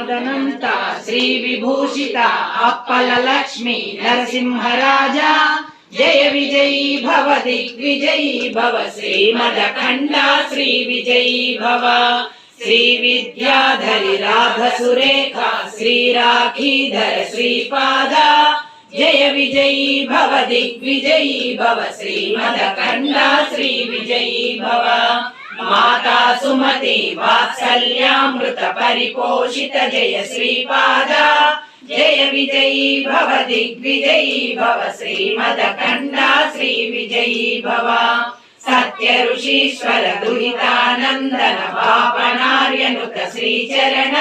मदनंता Shri विभूषिता apple Lakshmi नरसिंहराजा जय विजयी भव दिग्विजयी भव श्रीमदखंडा श्री विजयी भव श्री विद्याधरी राध सुरेखा श्री राखीधर श्रीपादा जय विजयी भव दिग्विजयी भव श्रीमदखंडा श्री विजयी भव माता सुमति वात्सल्यामृत परिपोषित जय श्रीपादा जय विजयी भव दिग्विजयी भव श्रीमदखंडा श्री विजयी भव सत्य ऋषीश्वर दुहितानंदन पापनार्यनुत श्रीचरण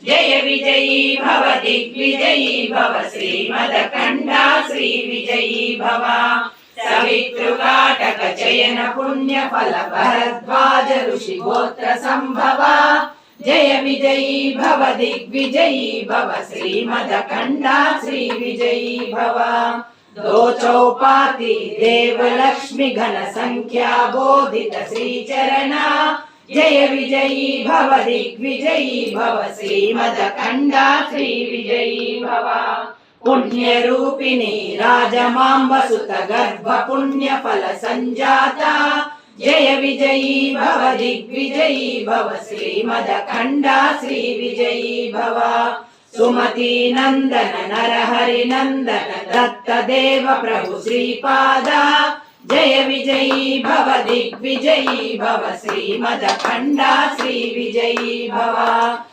जय विजयी भव दिग्विजयी भव श्रीमदखंडा श्री विजयी भव सवितृकाटक चयन पुण्य फल भरद्वाज ऋषि गोत्र संभव जय विजयी भव दिग्विजयी भव श्रीमदखंडा श्री विजयी भव दो चौपाती देव लक्ष्मी घन संख्या बोधित श्रीचरण जय विजयी भव दिग्विजयी भव श्रीमदखंडा श्री विजयी भव पुण्य रूपिणी राजमांब सुत गर्भ पुण्य फल संजाता जय विजयी भव दिग्विजयी भव श्रीमदखंडा श्री विजयी भव सुमति नंदन नरहरि नंदन दत्त देव प्रभु श्रीपादा जय विजयी भव दिग्विजयी भव श्रीमदखंडा श्री विजयी भव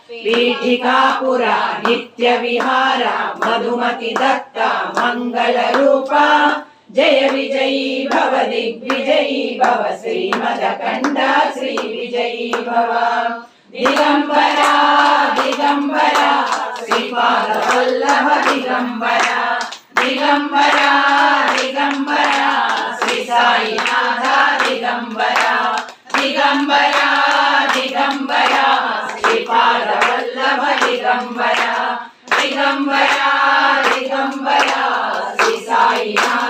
पीठिकापुरा नित्य विहारा मधुमति दत्ता मंगल रूपा जय विजयी भव दिग्विजयी भव श्रीमदखंडा श्री विजयी भव दिगंबरा दिगंबरा श्रीपाद वल्लभ दिगंबरा दिगंबरा दिगंबरा श्री साईनाथ दिगंबरा दिगंबरा दिगंबरा श्रीपाद वल्लभ दिगंबरा दिगंबरा दिगंबरा श्री साईनाथ